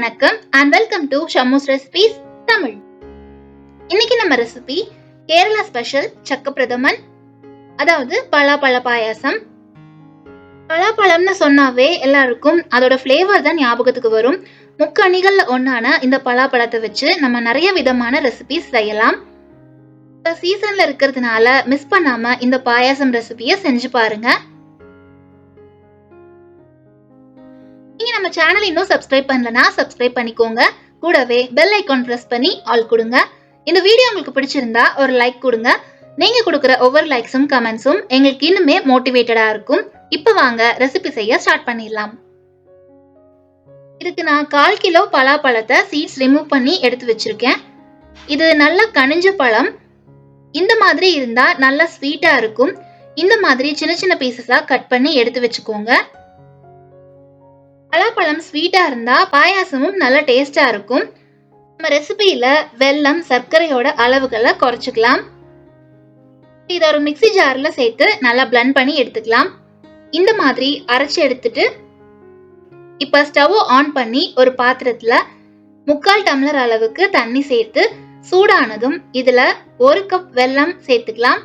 வணக்கம் and welcome to Shamu's Recipes Tamil. இன்னைக்கு நம்ம ரெசிபி கேரளா ஸ்பெஷல் சக்க பிரதமன், அதாவது பலாப்பழ பாயாசம். பலாப்பழம்னு சொன்னாவே எல்லாருக்கும் அதோட ஃப்ளேவர் தான் ஞாபகத்துக்கு வரும். முக்கணிகள்ல ஒன்னான இந்த பலாப்பழத்தை வச்சு நம்ம நிறைய விதமான ரெசிபிஸ் செய்யலாம். சீசன்ல இருக்கிறதுனால மிஸ் பண்ணாம இந்த பாயாசம் ரெசிபியை செஞ்சு பாருங்க. நீங்க நம்ம சேனல் இன்னும் சப்ஸ்கிரைப் பண்ணலனா சப்ஸ்கிரைப் பண்ணிக்கோங்க. கூடவே பெல் ஐகான் பிரஸ் பண்ணி ஆல் கொடுங்க. இந்த வீடியோ உங்களுக்கு பிடிச்சிருந்தா ஒரு லைக் கொடுங்க. நீங்க கொடுக்குற ஒவ்வொரு லைக்ஸும் கமெண்ட்ஸும் எங்களுக்கு இன்னுமே மோட்டிவேட்டடா இருக்கும். இப்போ வாங்க ரெசிபி செய்ய ஸ்டார்ட் பண்ணிடலாம். இதுக்கு நான் 1/4 கிலோ பலாப்பழத்தை சீட்ஸ் ரிமூவ் பண்ணி எடுத்து வச்சிருக்கேன். இது நல்லா கனிஞ்ச பழம். இந்த மாதிரி இருந்தா நல்லா ஸ்வீட்டா இருக்கும். இந்த மாதிரி சின்ன சின்ன பீசஸா கட் பண்ணி எடுத்து வச்சுக்கோங்க. பலாப்பழம் ஸ்வீட்டா இருந்தா பாயாசமும் நல்லா டேஸ்டா இருக்கும். நம்ம ரெசிபியில வெல்லம் சர்க்கரையோட அளவுகளை குறைச்சிக்கலாம். இதை ஒரு மிக்ஸி ஜார்ல சேர்த்து நல்லா பிளெண்ட் பண்ணி எடுத்துக்கலாம். இந்த மாதிரி அரைச்சு எடுத்துட்டு இப்ப ஸ்டவ் ஆன் பண்ணி ஒரு பாத்திரத்துல 3/4 டம்ளர் அளவுக்கு தண்ணி சேர்த்து சூடானதும் இதுல 1 கப் வெல்லம் சேர்த்துக்கலாம்.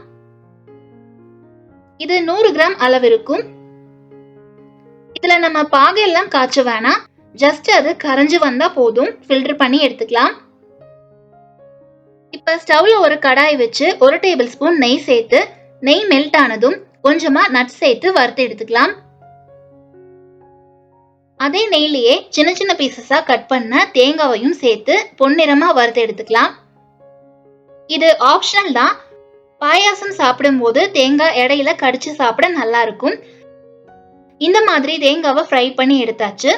இது 100 கிராம் அளவு இருக்கும். இதுல நம்ம பாகெல்லாம் காய்ச்ச வேணாம், ஜஸ்ட் அது கரைஞ்சு வந்தா போதும். ஃபில்டர் பண்ணி எடுத்துக்கலாம். இப்ப ஸ்டவ்ல ஒரு கடாய் வச்சு 1 டேபிள் ஸ்பூன் நெய் சேர்த்து நெய் மெல்ட் ஆனதும் கொஞ்சமா நட்ஸ் சேர்த்து வறுத்து எடுத்துக்கலாம். அதே நெய்லயே சின்ன சின்ன பீசஸா கட் பண்ண தேங்காவையும் சேர்த்து பொன்னிறமா வறுத்து எடுத்துக்கலாம். இது ஆப்ஷனல் தான். பாயாசம் சாப்பிடும் போது தேங்காய் இடையில கடிச்சு சாப்பிட நல்லா இருக்கும். இந்த மாதிரி தேங்காவை ஃப்ரை பண்ணி எடுத்தாச்சு.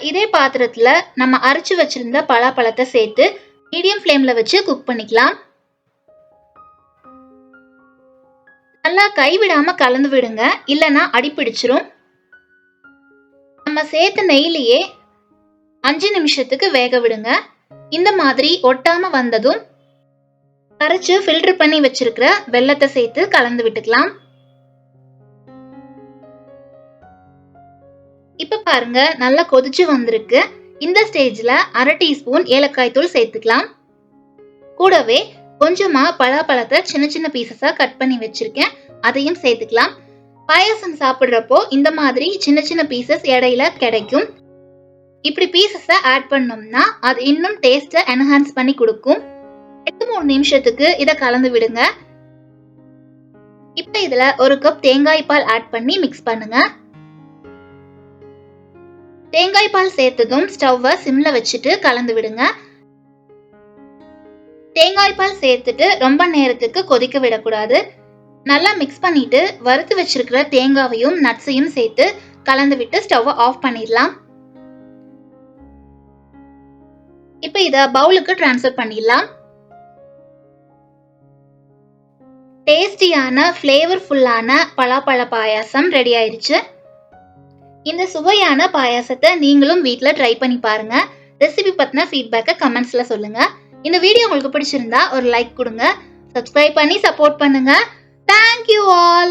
இதே பாத்திரத்துல நம்ம அரைச்சு வச்சிருந்த பலாப்பழத்தை சேர்த்து மீடியம் ஃப்ளேம்ல வச்சு குக் பண்ணிக்கலாம். நல்லா கைவிடாம கலந்து விடுங்க, இல்லனா அடி பிடிச்சிரும். நம்ம சேர்த்த நெய்லயே 5 நிமிஷத்துக்கு வேக விடுங்க. இந்த மாதிரி ஒட்டாம வந்ததும் கரைச்சு ஃபில்டர் பண்ணி வச்சிருக்கிற வெல்லத்தை சேர்த்து கலந்து விட்டுக்கலாம். இப்ப பாருங்க, நல்லா கொதிச்சு வந்திருக்கு. இந்த ஸ்டேஜ்ல 1/2 டீஸ்பூன் ஏலக்காய் தூள் சேர்த்துக்கலாம். கூடவே கொஞ்சமா பலாப்பழத்தை சின்ன சின்ன பீசஸா கட் பண்ணி வச்சிருக்கேன், அதையும் சேர்த்துக்கலாம். பாயாசம் சாப்பிடுறப்போ இந்த மாதிரி சின்ன சின்ன பீசஸ் இடையில கிடைக்கும். இப்படி பீசஸை ஆட் பண்ணோம்னா அது இன்னும் டேஸ்ட்டை என்ஹான்ஸ் பண்ணி கொடுக்கும். 2-3 நிமிஷத்துக்கு இதை கலந்து விடுங்க. இப்ப இதுல 1 கப் தேங்காய் பால் ஆட் பண்ணி மிக்ஸ் பண்ணுங்க. தேங்காய் பால் சேர்த்ததும் ஸ்டவ்வை சிம்ல வச்சுட்டு கலந்து விடுங்க. தேங்காய் பால் சேர்த்துட்டு ரொம்ப நேரத்துக்கு கொதிக்க விடக்கூடாது. நல்லா மிக்ஸ் பண்ணிட்டு வறுத்து வச்சிருக்கிற தேங்காவையும் நட்ஸையும் சேர்த்து கலந்து விட்டு ஸ்டவ்வை ஆஃப் பண்ணிடலாம். இப்ப இத பவுலுக்கு டிரான்ஸ்ஃபர் பண்ணிடலாம். டேஸ்டியான ஃப்ளேவர்ஃபுல்லான பலாப்பழ பாயாசம் ரெடி ஆயிடுச்சு. இந்த சுவையான பாயாசத்தை நீங்களும் வீட்ல ட்ரை பண்ணி பாருங்க. ரெசிபி பத்தின ஃபீட்பேக்கை கமெண்ட்ஸ்ல சொல்லுங்க. இந்த வீடியோ உங்களுக்கு பிடிச்சிருந்தா ஒரு லைக் கொடுங்க. சப்ஸ்கிரைப் பண்ணி சப்போர்ட் பண்ணுங்க. Thank you all.